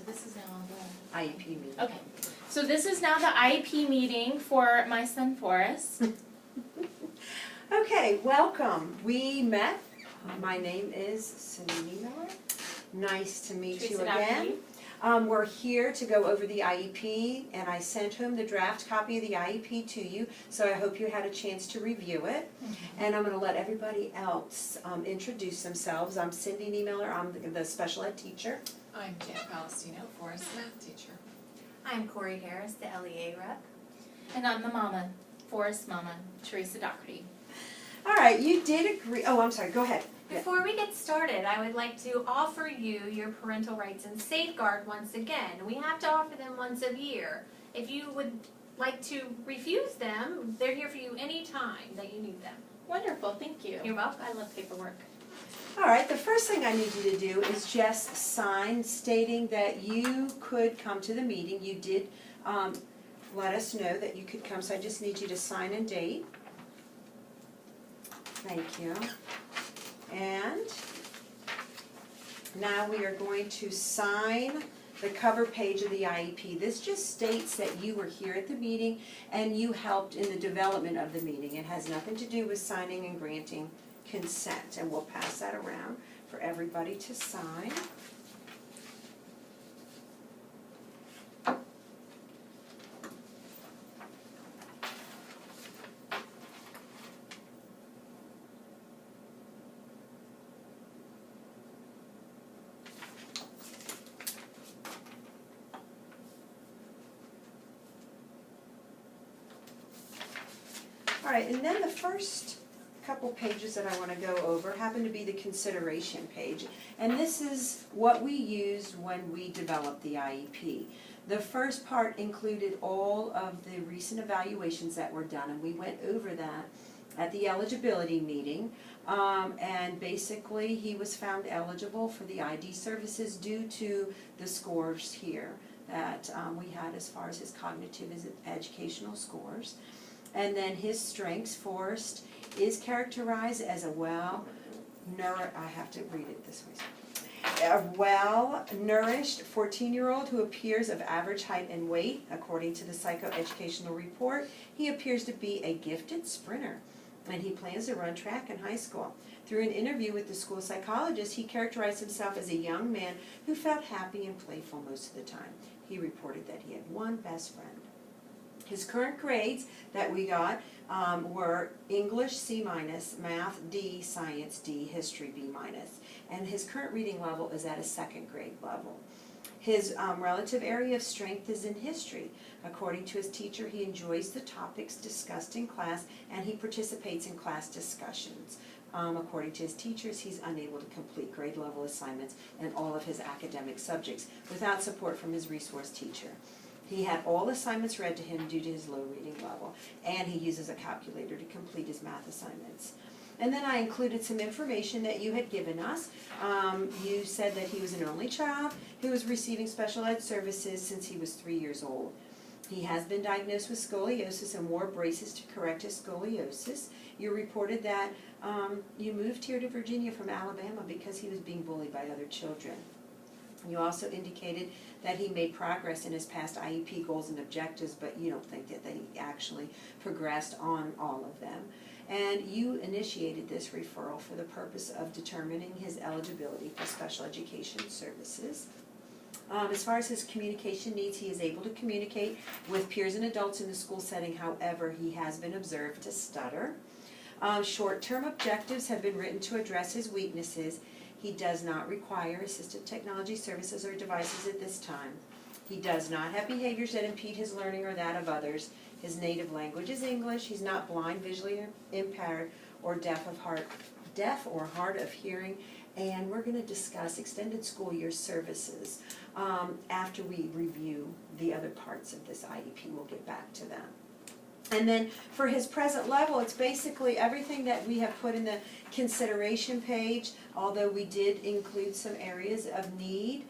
this is now the IEP meeting. okay. So this is now the IEP meeting for my son Forrest. Okay, welcome. We met. My name is Cindy Kneemiller. Nice to meet Theresa you again. Dougherty. We're here to go over the IEP, and I sent home the draft copy of the IEP to you, so I hope you had a chance to review it. And I'm going to let everybody else introduce themselves. I'm Cindy Kneemiller. I'm the special ed teacher. I'm Jan Balestino, Forrest math teacher. I'm Corey Harris, the LEA rep. And I'm the mama, Forrest mama, Theresa Dougherty. All right, you did agree. Oh, I'm sorry. Go ahead. Before we get started, I would like to offer you your parental rights and safeguard once again. We have to offer them once a year. If you would like to refuse them, they're here for you any time that you need them. Wonderful, thank you. You're welcome. I love paperwork. All right, the first thing I need you to do is just sign stating that you could come to the meeting. You did let us know that you could come, so I just need you to sign and date. Thank you. And now we are going to sign the cover page of the IEP. This just states that you were here at the meeting and you helped in the development of the meeting. It has nothing to do with signing and granting consent, and we'll pass that around for everybody to sign. All right, and then the first couple pages that I want to go over happen to be the consideration page. And this is what we used when we developed the IEP. The first part included all of the recent evaluations that were done, and we went over that at the eligibility meeting. And basically, he was found eligible for the ID services due to the scores here that we had as far as his cognitive and educational scores. And then his strengths, Forrest, is characterized as a I have to read it this way. A well-nourished 14-year-old who appears of average height and weight, according to the psychoeducational report. He appears to be a gifted sprinter, and he plans to run track in high school. Through an interview with the school psychologist, he characterized himself as a young man who felt happy and playful most of the time. He reported that he had one best friend. His current grades that we got were English C-, Math D, Science D, History B-, and his current reading level is at a second grade level. His relative area of strength is in history. According to his teacher, he enjoys the topics discussed in class and he participates in class discussions. According to his teachers, he's unable to complete grade level assignments in all of his academic subjects without support from his resource teacher. He had all assignments read to him due to his low reading level, and he uses a calculator to complete his math assignments. And then I included some information that you had given us. You said that he was an only child who was receiving special ed services since he was 3 years old. He has been diagnosed with scoliosis and wore braces to correct his scoliosis. You reported that you moved here to Virginia from Alabama because he was being bullied by other children. You also indicated that he made progress in his past IEP goals and objectives, but you don't think that he actually progressed on all of them. And you initiated this referral for the purpose of determining his eligibility for special education services. As far as his communication needs, he is able to communicate with peers and adults in the school setting. However, he has been observed to stutter. Short-term objectives have been written to address his weaknesses. He does not require assistive technology services or devices at this time. He does not have behaviors that impede his learning or that of others. His native language is English. He's not blind, visually impaired, or deaf or hard of hearing. And we're going to discuss extended school year services after we review the other parts of this IEP. We'll get back to them. And then for his present level, it's basically everything that we have put in the consideration page, although we did include some areas of need.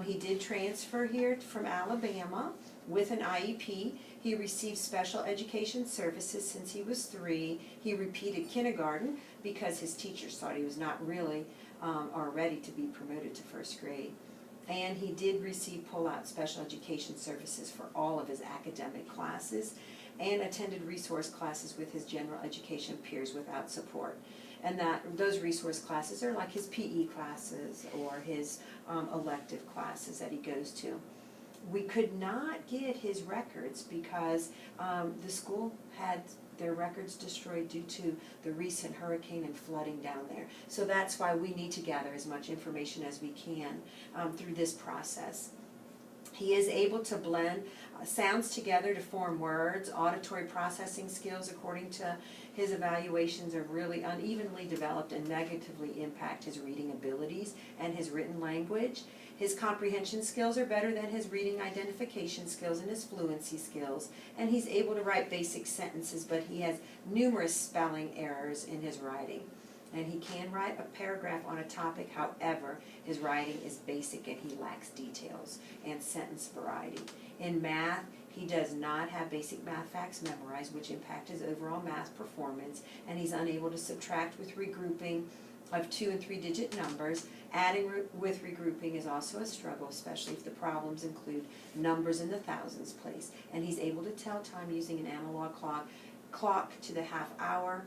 He did transfer here from Alabama with an IEP. He received special education services since he was 3. He repeated kindergarten because his teachers thought he was not really or ready to be promoted to first grade. and he did receive pull-out special education services for all of his academic classes and attended resource classes with his general education peers without support. And those resource classes are like his PE classes or his elective classes that he goes to. We could not get his records because the school had their records destroyed due to the recent hurricane and flooding down there. So that's why we need to gather as much information as we can through this process. He is able to blend sounds together to form words. Auditory processing skills, according to his evaluations, are really unevenly developed and negatively impact his reading abilities and his written language. His comprehension skills are better than his reading identification skills and his fluency skills. And he's able to write basic sentences, but he has numerous spelling errors in his writing. And he can write a paragraph on a topic, however, his writing is basic and he lacks details and sentence variety. In math, he does not have basic math facts memorized, which impact his overall math performance, and he's unable to subtract with regrouping of 2- and 3-digit numbers. Adding with regrouping is also a struggle, especially if the problems include numbers in the thousands place. And he's able to tell time using an analog clock to the half hour,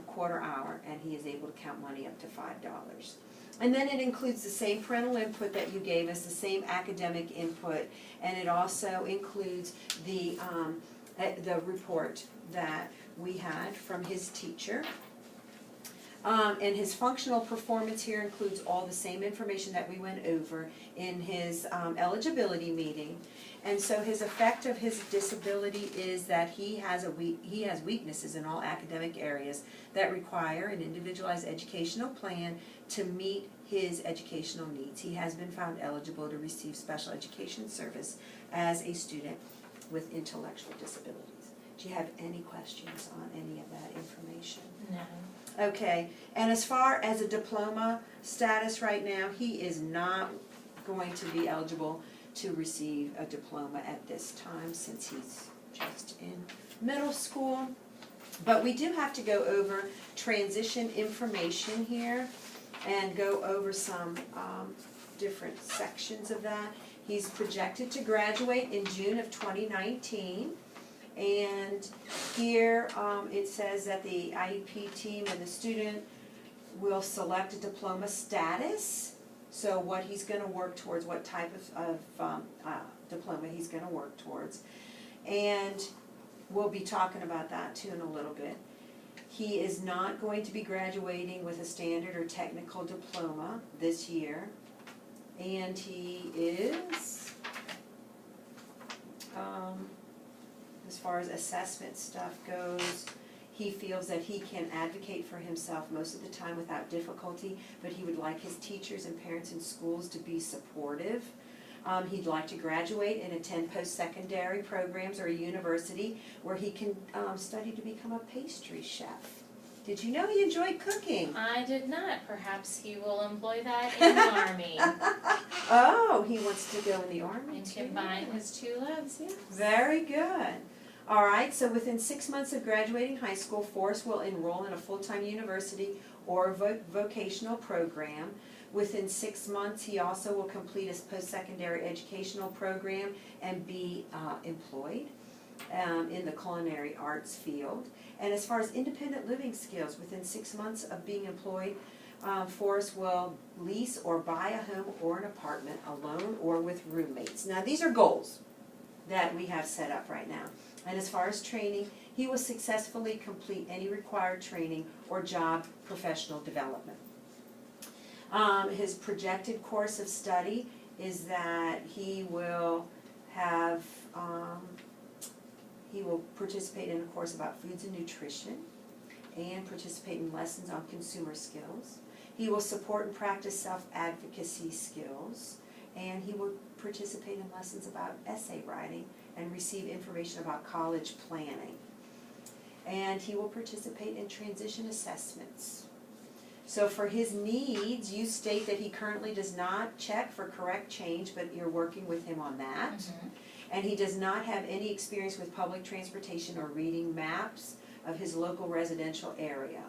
quarter hour, and he is able to count money up to $5. And then it includes the same parental input that you gave us, the same academic input, and it also includes the report that we had from his teacher. And his functional performance here includes all the same information that we went over in his eligibility meeting. And so his effect of his disability is that he has weaknesses in all academic areas that require an individualized educational plan to meet his educational needs. He has been found eligible to receive special education service as a student with intellectual disabilities. Do you have any questions on any of that information? No. Okay, and as far as a diploma status right now, he is not going to be eligible to receive a diploma at this time since he's just in middle school. But we do have to go over transition information here and go over some different sections of that. He's projected to graduate in June of 2019. And here it says that the IEP team and the student will select a diploma status. So what he's going to work towards, what type of diploma he's going to work towards. And we'll be talking about that too in a little bit. He is not going to be graduating with a standard or technical diploma this year. And he is, as far as assessment stuff goes, he feels that he can advocate for himself most of the time without difficulty, but he would like his teachers and parents in schools to be supportive. He'd like to graduate and attend post-secondary programs or a university where he can study to become a pastry chef. Did you know he enjoyed cooking? I did not. Perhaps he will employ that in the Army. Oh, he wants to go in the Army And too. combine his two loves, yes. Very good. All right, so within 6 months of graduating high school, Forrest will enroll in a full-time university or vocational program. Within 6 months, he also will complete his post-secondary educational program and be employed in the culinary arts field. And as far as independent living skills, within 6 months of being employed, Forrest will lease or buy a home or an apartment alone or with roommates. Now, these are goals that we have set up right now. And as far as training, he will successfully complete any required training or job professional development. His projected course of study is that he will have, he will participate in a course about foods and nutrition and participate in lessons on consumer skills. He will support and practice self-advocacy skills, and he will participate in lessons about essay writing and receive information about college planning. And he will participate in transition assessments. So for his needs, you state that he currently does not check for correct change, but you're working with him on that. Mm-hmm. And he does not have any experience with public transportation or reading maps of his local residential area.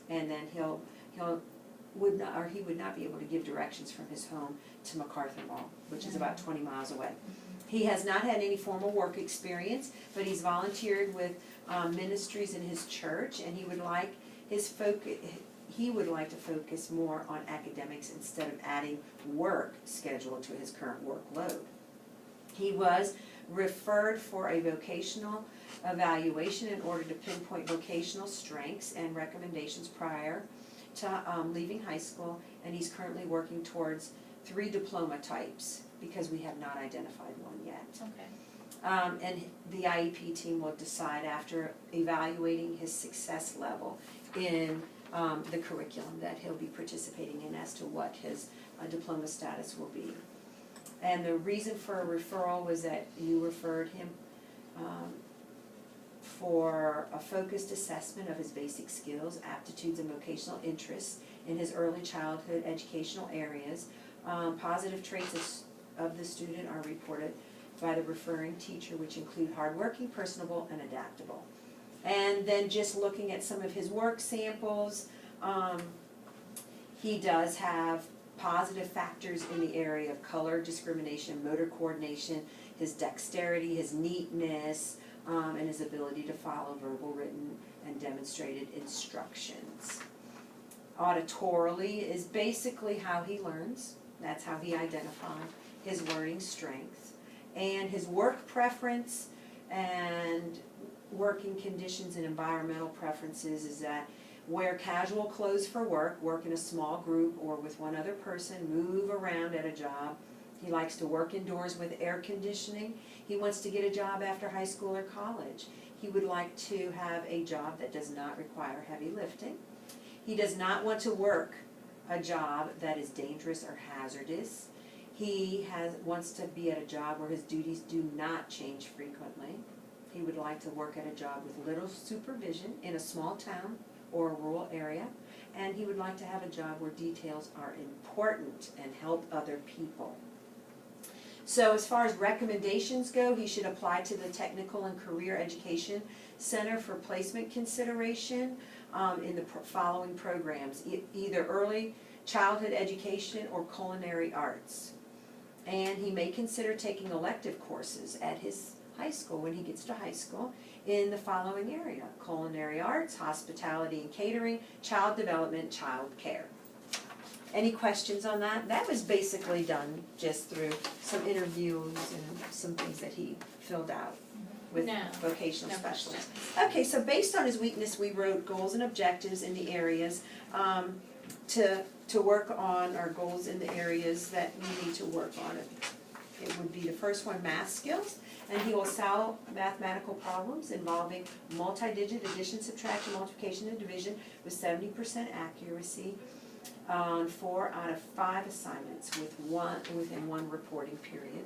And then he'll he would not be able to give directions from his home to MacArthur Mall, which is about 20 miles away. He has not had any formal work experience, but he's volunteered with ministries in his church, and he would like to focus more on academics instead of adding work schedule to his current workload. He was referred for a vocational evaluation in order to pinpoint vocational strengths and recommendations prior to leaving high school, and he's currently working towards 3 diploma types because we have not identified one yet. Okay. And the IEP team will decide after evaluating his success level in the curriculum that he'll be participating in as to what his diploma status will be. And the reason for a referral was that you referred him for a focused assessment of his basic skills, aptitudes, and vocational interests in his early childhood educational areas. Positive traits of the student are reported by the referring teacher, which include hardworking, personable, and adaptable. And then just looking at some of his work samples, he does have positive factors in the area of color discrimination, motor coordination, his dexterity, his neatness, and his ability to follow verbal, written, and demonstrated instructions. Auditorily is basically how he learns. That's how he identified his learning strengths. And his work preference and working conditions and environmental preferences is that wear casual clothes for work, work in a small group or with one other person, move around at a job. He likes to work indoors with air conditioning. He wants to get a job after high school or college. He would like to have a job that does not require heavy lifting. He does not want to work a job that is dangerous or hazardous. He wants to be at a job where his duties do not change frequently. He would like to work at a job with little supervision in a small town or a rural area. And he would like to have a job where details are important and help other people. So as far as recommendations go, he should apply to the Technical and Career Education Center for placement consideration in the following programs, either early childhood education or culinary arts. And he may consider taking elective courses at his high school when he gets to high school in the following area: culinary arts, hospitality and catering, child development, child care. Any questions on that? That was basically done just through some interviews and some things that he filled out with vocational specialists. Okay, so based on his weakness, we wrote goals and objectives in the areas to work on, our goals in the areas that we need to work on. It would be the first one, math skills, and he will solve mathematical problems involving multi-digit addition, subtraction, multiplication, and division with 70% accuracy on 4 out of 5 assignments within one reporting period.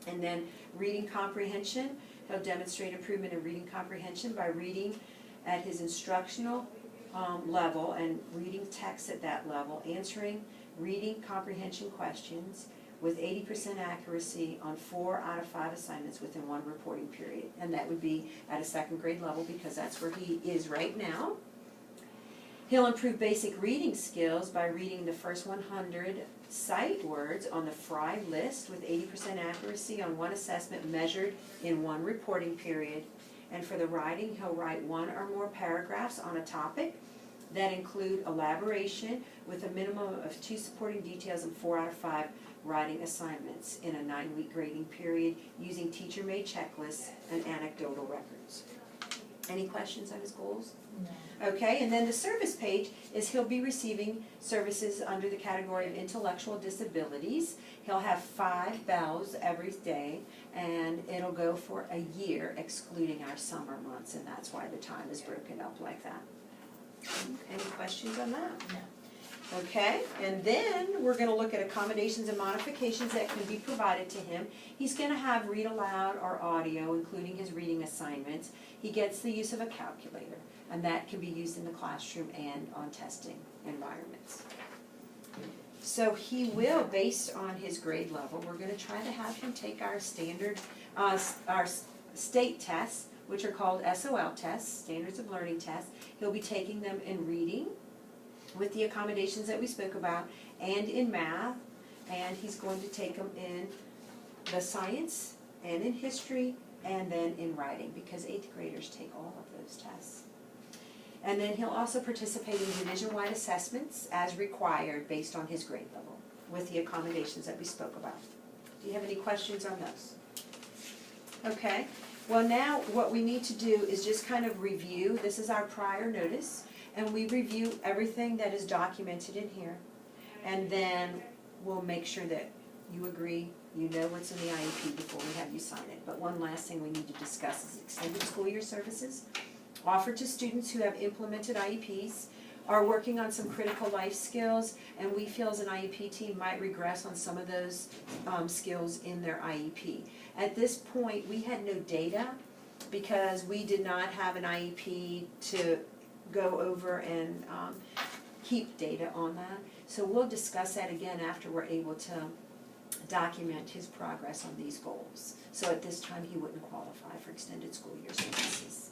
And then reading comprehension, he'll demonstrate improvement in reading comprehension by reading at his instructional level and reading text at that level, answering reading comprehension questions with 80% accuracy on 4 out of 5 assignments within one reporting period. And that would be at a 2nd grade level because that's where he is right now. He'll improve basic reading skills by reading the first 100 sight words on the Fry list with 80% accuracy on one assessment measured in one reporting period. And for the writing, he'll write 1 or more paragraphs on a topic that include elaboration with a minimum of 2 supporting details and 4 out of 5 writing assignments in a 9-week grading period using teacher-made checklists and anecdotal records. Any questions on his goals? No. Okay, and then the service page is he'll be receiving services under the category of intellectual disabilities. He'll have 5 bells every day, and it'll go for a year, excluding our summer months, and that's why the time is broken up like that. Any questions on that? No. Okay, and then we're going to look at accommodations and modifications that can be provided to him. He's going to have read aloud or audio, including his reading assignments. He gets the use of a calculator, and that can be used in the classroom and on testing environments. So he will, based on his grade level, we're going to try to have him take our standard, our state tests, which are called SOL tests, Standards of Learning Tests. He'll be taking them in reading, with the accommodations that we spoke about, and in math, and he's going to take them in the science, and in history, and then in writing, because 8th graders take all of those tests. And then he'll also participate in division-wide assessments as required based on his grade level, with the accommodations that we spoke about. Do you have any questions on those? Okay, well now what we need to do is just kind of review, this is our prior notice, and we review everything that is documented in here. And then we'll make sure that you agree, you know what's in the IEP before we have you sign it. But one last thing we need to discuss is extended school year services offered to students who have implemented IEPs, are working on some critical life skills, and we feel as an IEP team might regress on some of those skills in their IEP. At this point, we had no data because we did not have an IEP to go over and keep data on that. So we'll discuss that again after we're able to document his progress on these goals. So at this time, he wouldn't qualify for extended school year services.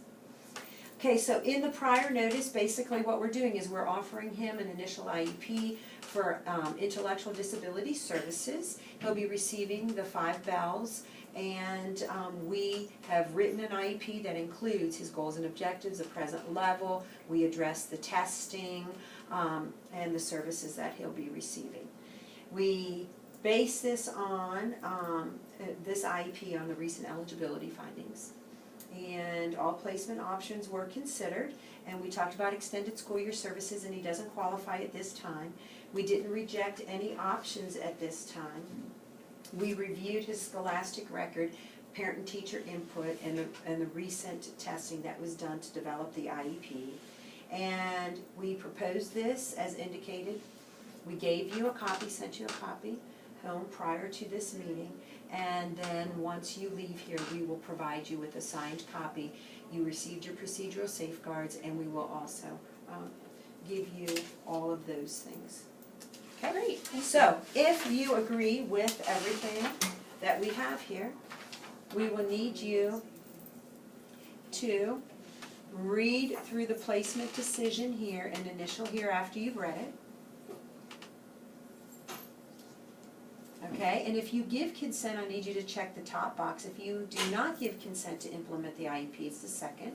Okay, so in the prior notice, basically what we're doing is we're offering him an initial IEP for intellectual disability services. He'll be receiving the 5 bells, and we have written an IEP that includes his goals and objectives, the present level. We address the testing and the services that he'll be receiving. We base this on this IEP on the recent eligibility findings. And all placement options were considered, and we talked about extended school year services, and he doesn't qualify at this time. We didn't reject any options at this time. We reviewed his scholastic record, parent and teacher input, and the recent testing that was done to develop the IEP. And we proposed this as indicated. We gave you a copy, sent you a copy home prior to this meeting. And then once you leave here, we will provide you with a signed copy. You received your procedural safeguards, and we will also give you all of those things. Okay? Great. So if you agree with everything that we have here, we will need you to read through the placement decision here and initial here after you've read it. Okay, and if you give consent, I need you to check the top box. If you do not give consent to implement the IEP, it's the second.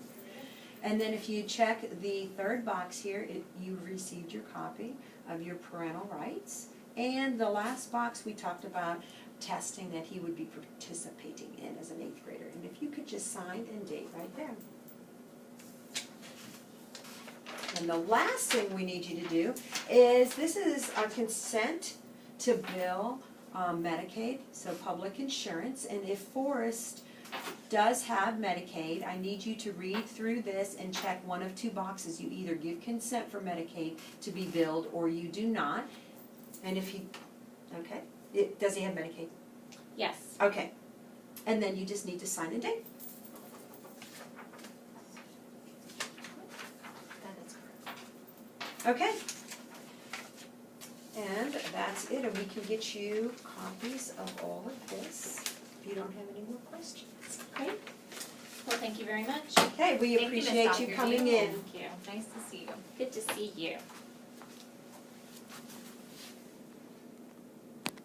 And then if you check the third box here, you've received your copy of your parental rights. And the last box, we talked about testing that he would be participating in as an 8th grader. And if you could just sign and date right there. And the last thing we need you to do is, this is our consent to bill Medicaid, so public insurance. And if Forrest does have Medicaid, I need you to read through this and check one of 2 boxes. You either give consent for Medicaid to be billed, or you do not. And if he, okay, does he have Medicaid? Yes. Okay. And then you just need to sign and date. That is correct. Okay. And that's it, and we can get you copies of all of this if you don't have any more questions. Great. Well, thank you very much. Okay, we Thank you, Ms. appreciate you Dougherty. coming in. Thank you. Nice to see you. Good to see you.